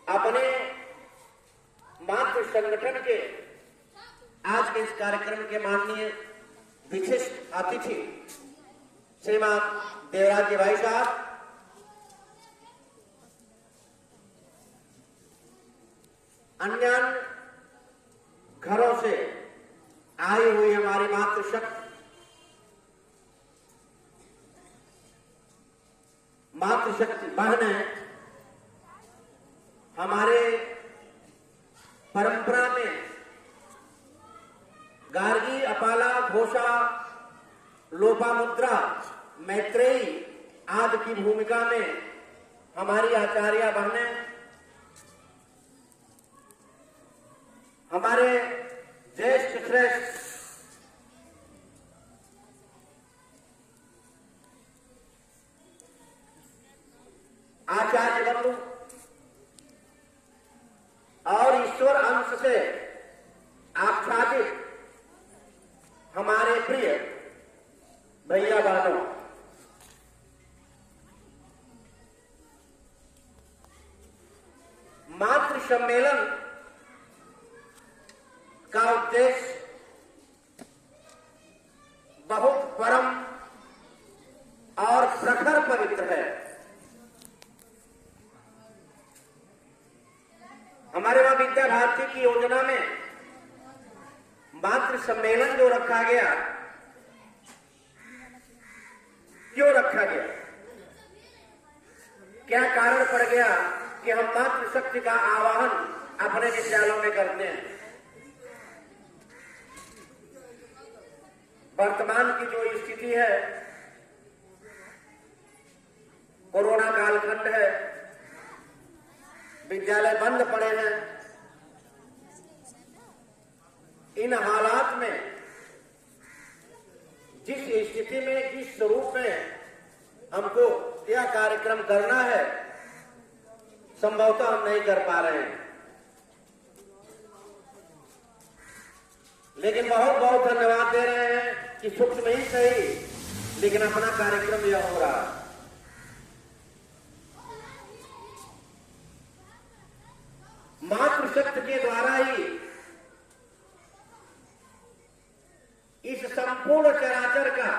अपने मातृ संगठन के आज के इस कार्यक्रम के माननीय विशिष्ट अतिथि श्रीमान देवराज जी भाई साहब, अन्य घरों से आई हुई हमारी मातृशक्ति बहनें, हमारे परंपरा में गार्गी, अपाला, घोषा, लोपामुद्रा, मैत्रेयी आदि की भूमिका में हमारी आचार्य बहनें, हमारे ज्येष्ठ श्रेष्ठ आचार्य बंधु और ईश्वर अंश से आच्छादित हमारे प्रिय भैया बहनों, मातृ सम्मेलन का उद्देश्य बहुत परम और प्रखर पवित्र है। हमारे वहां विद्या भारती की योजना में मातृ सम्मेलन जो रखा गया, क्यों रखा गया, क्या कारण पड़ गया कि हम मातृ शक्ति का आवाहन अपने विद्यालयों में करते हैं। वर्तमान की जो स्थिति है, कोरोना कालखंड है, विद्यालय बंद पड़े हैं। इन हालात में, जिस स्थिति में, जिस स्वरूप में हमको यह कार्यक्रम करना है, संभवतः हम नहीं कर पा रहे हैं। लेकिन बहुत बहुत धन्यवाद दे रहे हैं कि सूक्ष्म ही सही, लेकिन अपना कार्यक्रम यह हो रहा है। मातृशक्ति के द्वारा ही इस संपूर्ण चराचर का,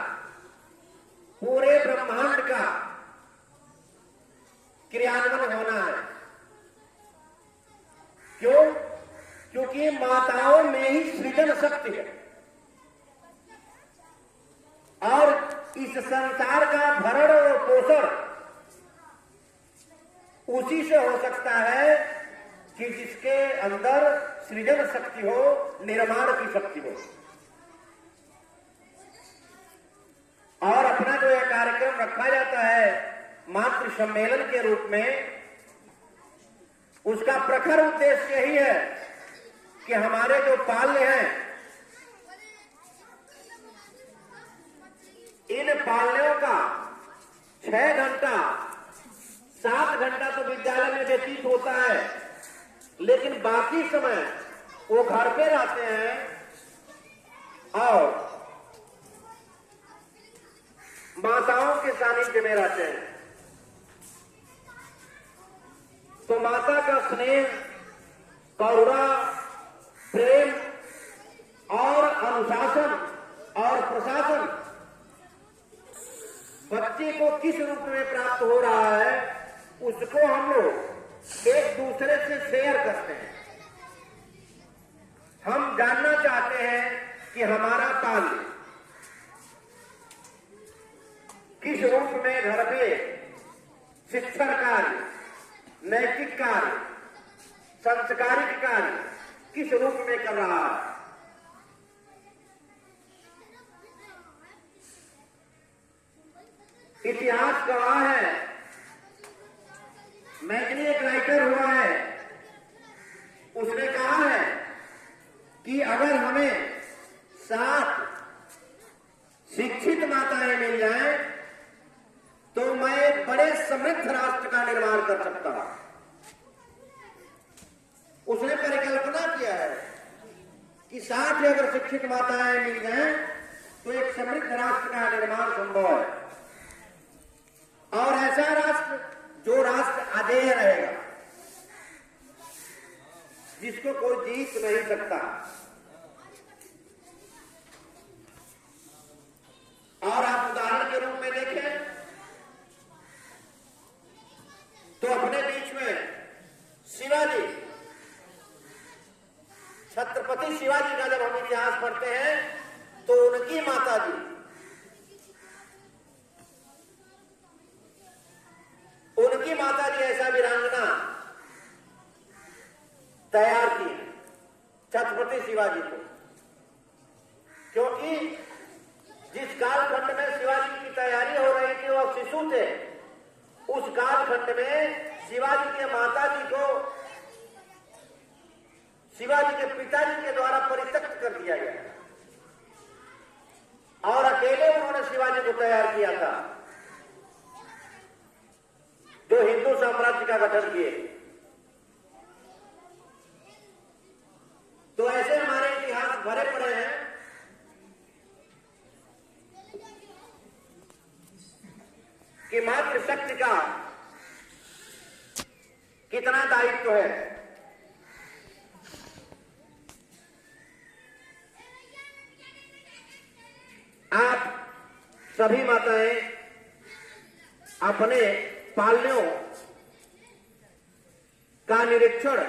पूरे ब्रह्मांड का क्रियान्वयन होना है। क्यों? क्योंकि माताओं में ही सृजन शक्ति है और इस संसार का भरण और पोषण उसी से हो सकता है कि जिसके अंदर सृजन शक्ति हो, निर्माण की शक्ति हो। और अपना जो यह कार्यक्रम रखा जाता है मातृ सम्मेलन के रूप में, उसका प्रखर उद्देश्य यही है कि हमारे जो बाल्य हैं, इन बाल्यों का 6 घंटा 7 घंटा तो विद्यालय में व्यतीत होता है, लेकिन बाकी समय वो घर पे रहते हैं और माताओं के सानिध्य में रहते हैं। तो माता का स्नेह, करुणा, प्रेम और अनुशासन और प्रशासन बच्चे को किस रूप में प्राप्त हो रहा है, उसको हम लोग एक दूसरे से शेयर करते हैं। हम जानना चाहते हैं कि हमारा बाल्य किस रूप में घर पे शिक्षण कार्य, नैतिक कार्य, संस्कारिक कार्य किस रूप में कर रहा है। इतिहास गवाह है, मैगनी एक राइटर हुआ है, उसने कहा है कि अगर हमें 7 शिक्षित माताएं मिल जाएं तो मैं एक बड़े समृद्ध राष्ट्र का निर्माण कर सकता हूं। उसने परिकल्पना किया है कि 7 अगर शिक्षित माताएं मिल जाएं तो एक समृद्ध राष्ट्र का निर्माण संभव है। और ऐसा राष्ट्र जो राष्ट्र अजेय रहेगा, जिसको कोई जीत नहीं सकता। और आप उदाहरण के रूप में देखें तो अपने बीच में शिवाजी, छत्रपति शिवाजी का जब हम इतिहास पढ़ते हैं तो उनकी माता जी ऐसा वीरांगना तैयार की है छत्रपति शिवाजी को, क्योंकि जिस कालखंड में शिवाजी की तैयारी हो रही थी वो शिशु थे, उस कालखंड में शिवाजी के माता जी को शिवाजी के पिताजी के द्वारा परित्यक्त कर दिया गया और अकेले उन्होंने शिवाजी को तैयार किया था, जो हिंदू साम्राज्य का गठन किए। तो ऐसे हमारे इतिहास भरे पड़े हैं कि मातृशक्ति का कितना दायित्व है। आप सभी माताएं अपने पालनेों का निरीक्षण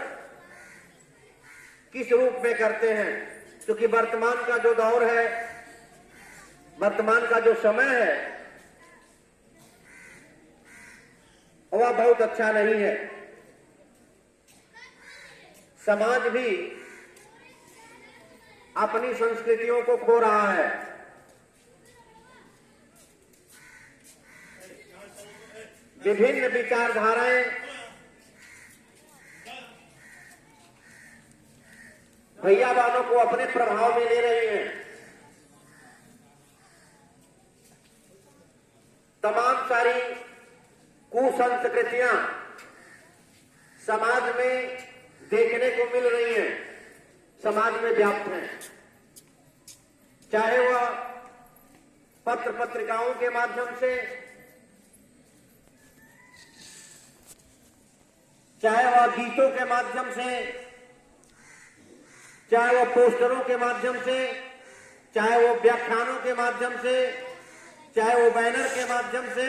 किस रूप में करते हैं, क्योंकि वर्तमान का जो दौर है, वर्तमान का जो समय है वह बहुत अच्छा नहीं है। समाज भी अपनी संस्कृतियों को खो रहा है। विभिन्न विचारधाराएं भैया बहनों को अपने प्रभाव में ले रही हैं। तमाम सारी कुसंस्कृतियां समाज में देखने को मिल रही हैं, समाज में व्याप्त हैं, चाहे वह पत्र पत्रिकाओं के माध्यम से, चाहे वह गीतों के माध्यम से, चाहे वो पोस्टरों के माध्यम से, चाहे वो व्याख्यानों के माध्यम से, चाहे वो बैनर के माध्यम से,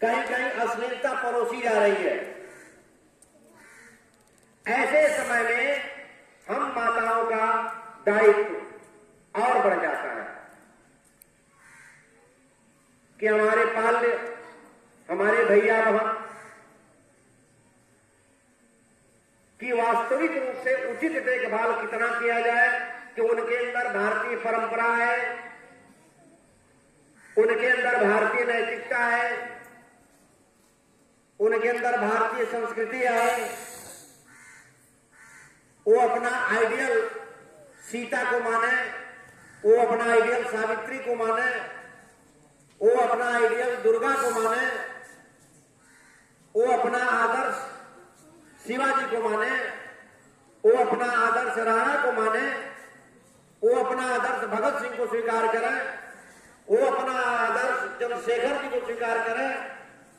कहीं कहीं अश्लीलता परोसी जा रही है। ऐसे समय में हम माताओं का दायित्व और बढ़ जाता है कि हमारे पाल्य, हमारे भैया बहन की वास्तविक रूप से उचित देखभाल कितना किया जाए कि उनके अंदर भारतीय परंपरा है, उनके अंदर भारतीय नैतिकता है, उनके अंदर भारतीय संस्कृति है, वो अपना आइडियल सीता को माने, वो अपना आइडियल सावित्री को माने, वो अपना आइडियल दुर्गा को माने, वो अपना आदर्श शिवाजी को माने, वो अपना आदर्श राणा को माने, वो अपना आदर्श भगत सिंह को स्वीकार करें, वो अपना आदर्श चंद्रशेखर जी को स्वीकार करें,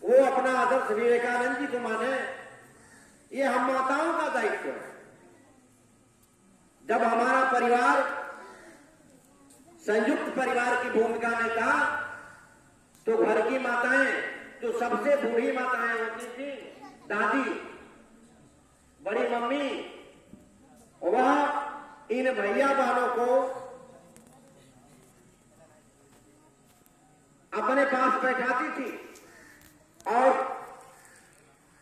वो अपना आदर्श विवेकानंद जी को माने। ये हम माताओं का दायित्व है। जब हमारा परिवार संयुक्त परिवार की भूमिका में था तो घर की माताएं, जो सबसे बूढ़ी माताएं होती थी, दादी, बड़ी मम्मी, वह इन भैया बहनों को अपने पास बैठाती थी और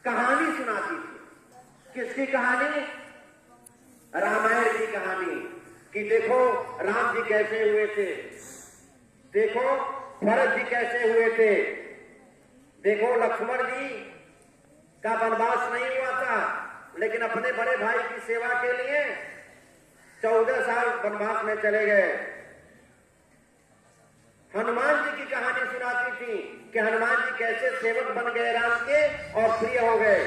कहानी सुनाती थी। किसकी कहानी? रामायण की कहानी, कि देखो राम जी कैसे हुए थे, देखो भरत जी कैसे हुए थे, देखो लक्ष्मण जी का वनवास नहीं हुआ था, लेकिन अपने बड़े भाई की सेवा के लिए 14 साल वनवास में चले गए। हनुमान जी की कहानी सुनाती थी कि हनुमान जी कैसे सेवक बन गए राम के और प्रिय हो गए।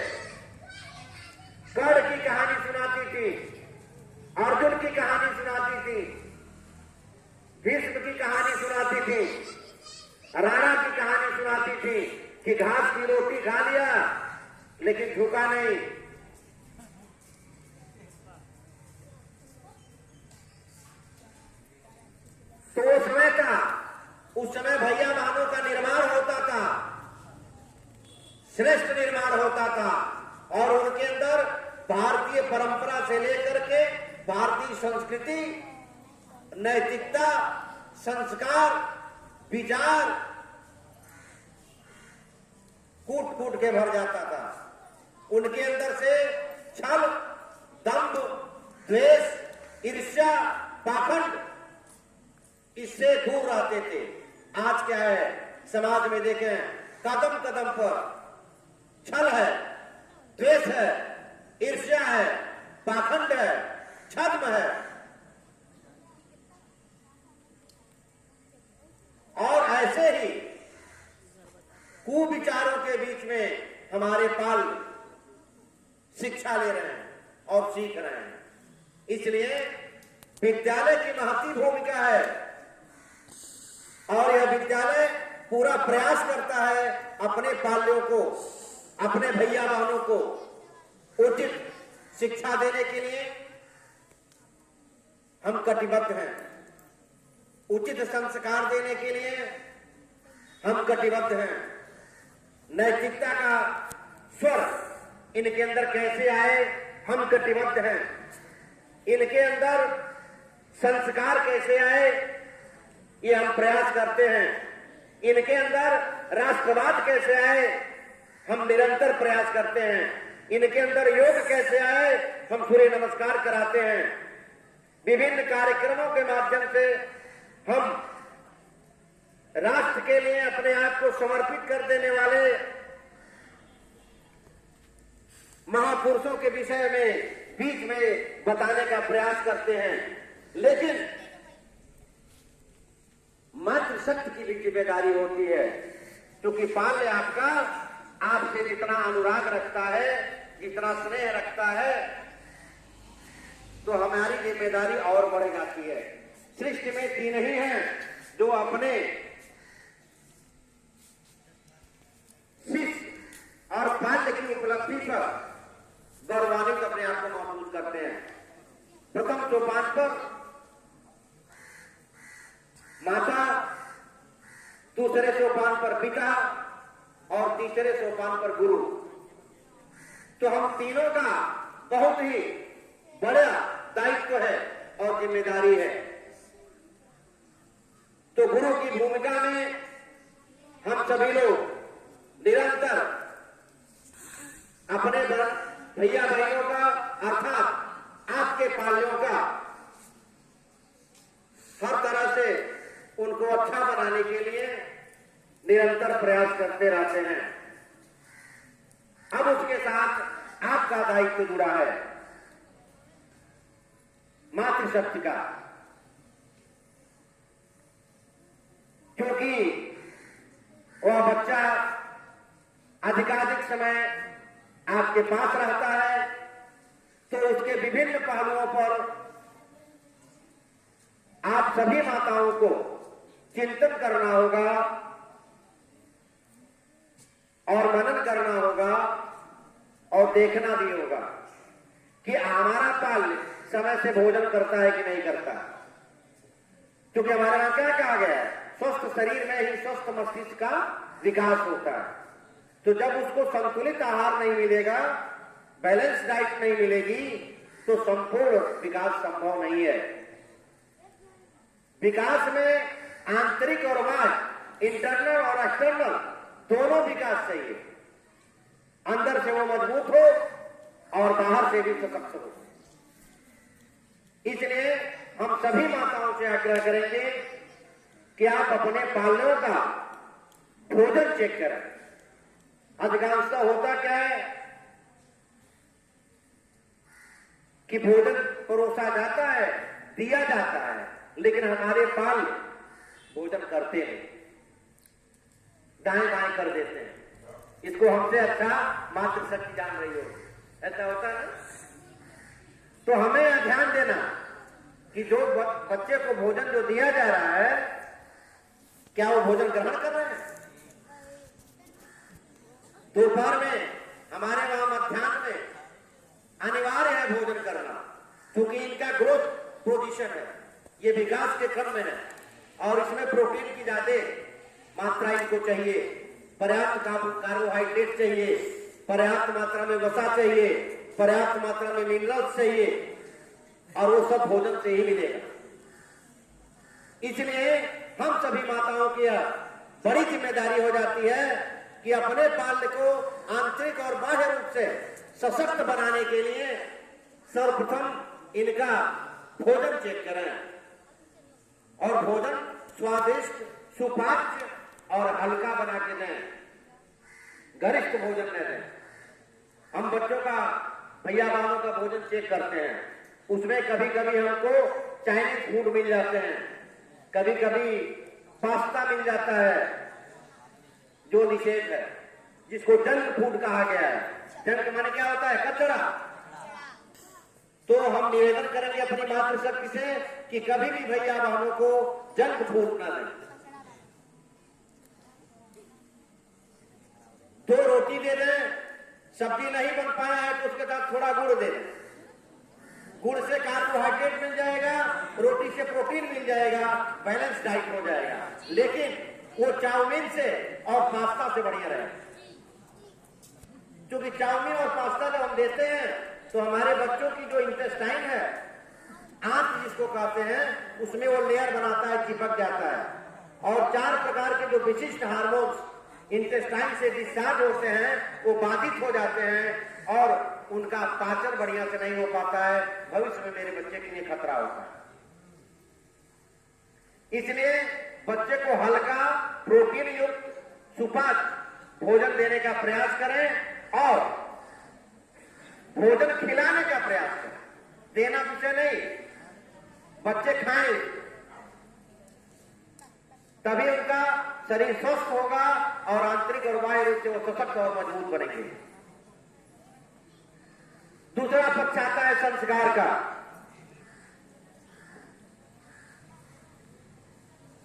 कर्ण की कहानी सुनाती थी, अर्जुन की कहानी सुनाती थी, भीष्म की कहानी सुनाती थी, राणा की कहानी सुनाती थी कि घास की रोटी खा लिया लेकिन झुका नहीं। तो उस समय भैया बहनों का निर्माण होता था, श्रेष्ठ निर्माण होता था, और उनके अंदर भारतीय परंपरा से लेकर के भारतीय संस्कृति, नैतिकता, संस्कार, विचार कूट कूट के भर जाता था। उनके अंदर से छल, दंभ, द्वेष, ईर्ष्या, पाखंड इससे दूर रहते थे। आज क्या है समाज में देखें, कदम कदम पर छल है, द्वेष है, ईर्ष्या है, पाखंड है, छद्म है, और ऐसे ही कुविचारों के बीच में हमारे पाल शिक्षा ले रहे हैं और सीख रहे हैं। इसलिए विद्यालय की महती भूमिका है, और यह विद्यालय पूरा प्रयास करता है अपने पाल्यों को, अपने भैया बहनों को उचित शिक्षा देने के लिए हम कटिबद्ध हैं। उचित संस्कार देने के लिए हम कटिबद्ध हैं। नैतिकता का स्वर इनके अंदर कैसे आए, हम कटिबद्ध हैं। इनके अंदर संस्कार कैसे आए, ये हम प्रयास करते हैं। इनके अंदर राष्ट्रवाद कैसे आए, हम निरंतर प्रयास करते हैं। इनके अंदर योग कैसे आए, हम सूर्य नमस्कार कराते हैं। विभिन्न कार्यक्रमों के माध्यम से हम राष्ट्र के लिए अपने आप को समर्पित कर देने वाले महापुरुषों के विषय में बीच में बताने का प्रयास करते हैं। लेकिन मातृशक्ति की भी जिम्मेदारी होती है, क्योंकि बाल्य आपका आपसे जितना अनुराग रखता है, जितना स्नेह रखता है, तो हमारी जिम्मेदारी और बढ़ जाती है। सृष्टि में तीन ही हैं जो अपने शिष्य और बाल्य की उपलब्धि पर गौरवान्वित अपने आप को महसूस करते हैं। प्रथम सोपान पर माता, दूसरे सोपान पर पिता और तीसरे सोपान पर गुरु। तो हम तीनों का बहुत ही बड़ा दायित्व है और जिम्मेदारी है। तो गुरु की भूमिका में हम सभी लोग निरंतर अपने भैया भाइयों का, अर्थात आपके पाल्यों का हर तरह से उनको अच्छा बनाने के लिए निरंतर प्रयास करते रहते हैं। अब उसके साथ आपका दायित्व जुड़ा है मातृशक्ति का, क्योंकि वह बच्चा अधिकाधिक समय आपके पास रहता है, तो उसके विभिन्न पहलुओं पर आप सभी माताओं को चिंतन करना होगा और मनन करना होगा और देखना भी होगा कि हमारा पाल्य समय से भोजन करता है कि नहीं करता। क्योंकि हमारे यहां क्या कहा गया है, स्वस्थ शरीर में ही स्वस्थ मस्तिष्क का विकास होता है। तो जब उसको संतुलित आहार नहीं मिलेगा, बैलेंस डाइट नहीं मिलेगी, तो संपूर्ण विकास संभव नहीं है। विकास में आंतरिक और बाह्य, इंटरनल और एक्सटर्नल दोनों विकास चाहिए। अंदर से वो मजबूत हो और बाहर से भी सशक्त हो। इसलिए हम सभी माताओं से आग्रह करेंगे कि आप अपने पाल्यों का भोजन चेक करें। अधिकांशतः होता क्या है कि भोजन परोसा जाता है, दिया जाता है, लेकिन हमारे पाल भोजन करते नहीं, दाएं बाएं कर देते हैं। इसको हमसे अच्छा मातृशक्ति जान रही हो, ऐसा होता है ना। तो हमें यह ध्यान देना कि जो बच्चे को भोजन जो दिया जा रहा है, क्या वो भोजन ग्रहण कर रहे हैं। दोपहर में हमारे वहां मध्याह्न में अनिवार्य है भोजन करना, क्योंकि इनका ग्रोथ पोजीशन है, ये विकास के क्रम में है और इसमें प्रोटीन की ज्यादा मात्रा इनको चाहिए, पर्याप्त कार्बोहाइड्रेट चाहिए, पर्याप्त मात्रा में वसा चाहिए, पर्याप्त मात्रा में मिनरल्स चाहिए और वो सब भोजन से ही मिलेगा। इसलिए हम सभी माताओं की बड़ी जिम्मेदारी हो जाती है कि अपने बाल्य को आंतरिक और बाह्य रूप से सशक्त बनाने के लिए सर्वप्रथम इनका भोजन चेक करें और भोजन स्वादिष्ट, सुपाच्य और हल्का बना के दें, गरिष्ठ भोजन न दें। हम बच्चों का, भैया बहनों का भोजन चेक करते हैं, उसमें कभी कभी हमको चाइनीज फूड मिल जाते हैं, कभी कभी पास्ता मिल जाता है जो निषेध है, जिसको जंक फूड कहा गया है। जंक माने क्या होता है? कचरा। तो हम निवेदन करेंगे अपनी मातृशक्ति से कि कभी भी भैया बहनों को जंक फूड ना दें। 2 रोटी दे दें, सब्जी नहीं बन पाया है तो उसके साथ थोड़ा गुड़ दे दें। गुड़ से कार्बोहाइड्रेट मिल जाएगा, रोटी से प्रोटीन मिल जाएगा, बैलेंस डाइट हो जाएगा। लेकिन वो चाउमीन से और पास्ता से बढ़िया रहेगा, क्योंकि चाउमीन और पास्ता जब हम देते हैं तो हमारे बच्चों की जो इंटेस्टाइन है, आंत जिसको कहते हैं, उसमें वो लेयर बनाता है, चिपक जाता है और 4 प्रकार के जो विशिष्ट हार्मोन्स इंटेस्टाइन से डिस्चार्ज होते हैं वो बाधित हो जाते हैं और उनका पाचन बढ़िया से नहीं हो पाता है। भविष्य में मेरे बच्चे के लिए खतरा होता है। इसलिए बच्चे को हल्का, प्रोटीन युक्त, सुपाच्य भोजन देने का प्रयास करें और भोजन खिलाने का प्रयास करें, देना विषय नहीं। बच्चे खाएं तभी उनका शरीर स्वस्थ होगा और आंतरिक और बाह्य रूप से वो सशक्त और मजबूत बनेंगे। दूसरा पक्ष आता है संस्कार का।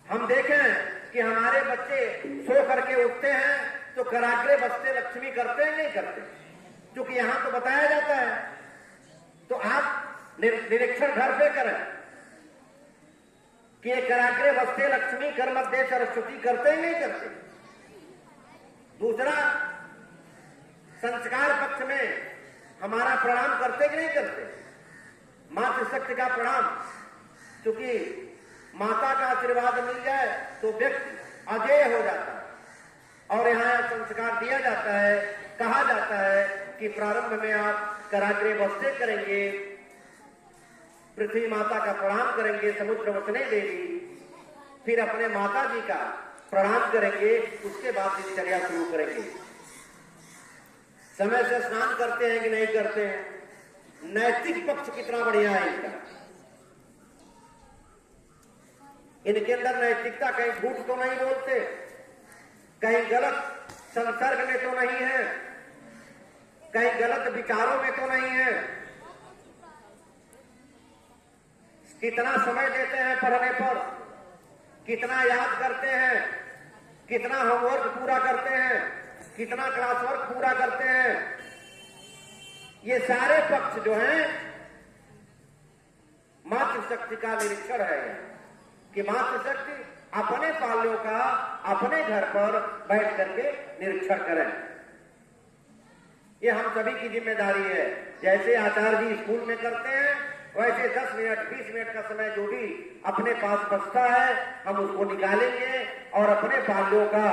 हम देखें कि हमारे बच्चे सो करके उठते हैं तो कराग्रे बसते लक्ष्मी करते हैं, नहीं करते? क्योंकि यहां तो बताया जाता है, तो आप निरीक्षण घर पे करें कि कराग्रे बसते लक्ष्मी कर मध्य सरस्वती करते ही नहीं करते। दूसरा, संस्कार पक्ष में हमारा प्रणाम करते कि नहीं करते? मातृशक्ति का प्रणाम, क्योंकि माता का आशीर्वाद मिल जाए तो व्यक्ति अजेय हो जाता है और यहाँ संस्कार दिया जाता है, कहा जाता है कि प्रारंभ में आप कराग्रे बसते करेंगे, पृथ्वी माता का प्रणाम करेंगे, समुद्र वसने देवी, फिर अपने माता जी का प्रणाम करेंगे, उसके बाद दिनचर्या शुरू करेंगे। समय से स्नान करते हैं कि नहीं करते हैं? नैतिक पक्ष कितना बढ़िया है इनका। इनके अंदर नैतिकता, कहीं झूठ तो नहीं बोलते, कहीं गलत संसर्ग में तो नहीं है, कहीं गलत विचारों में तो नहीं है। कितना समय देते हैं पढ़ने पर, कितना याद करते हैं, कितना होमवर्क पूरा करते हैं, कितना क्लास वर्क पूरा करते हैं। ये सारे पक्ष जो हैं मातृशक्ति का निरीक्षण है कि मातृशक्ति अपने पाल्यों का अपने घर पर बैठ करके निरीक्षण करें। ये हम सभी की जिम्मेदारी है। जैसे आचार्य जी स्कूल में करते हैं, वैसे 10 मिनट 20 मिनट का समय जो भी अपने पास बचता है हम उसको निकालेंगे और अपने बाल्यों का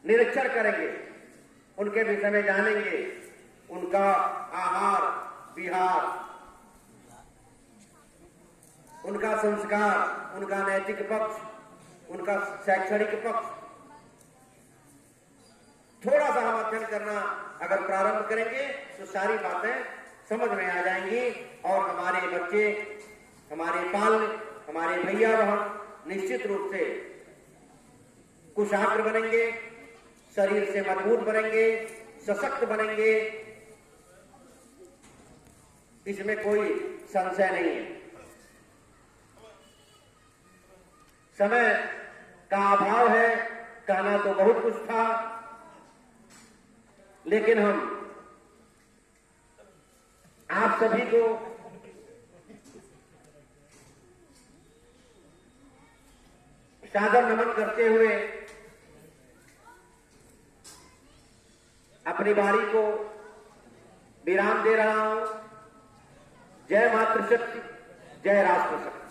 निरीक्षण करेंगे, उनके विषय में जानेंगे, उनका आहार विहार, उनका संस्कार, उनका नैतिक पक्ष, उनका शैक्षणिक पक्ष, थोड़ा सा हम अध्ययन करना अगर प्रारंभ करेंगे तो सारी बातें समझ में आ जाएंगी और हमारे बच्चे, हमारे पाल, हमारे भैया बहन निश्चित रूप से कुशाग्र बनेंगे, शरीर से मजबूत बनेंगे, सशक्त बनेंगे, इसमें कोई संशय नहीं है। समय का अभाव है, कहना तो बहुत कुछ था। लेकिन हम आप सभी को सादर नमन करते हुए अपनी वाणी को विराम दे रहा हूं। जय मातृशक्ति, जय राष्ट्र शक्ति।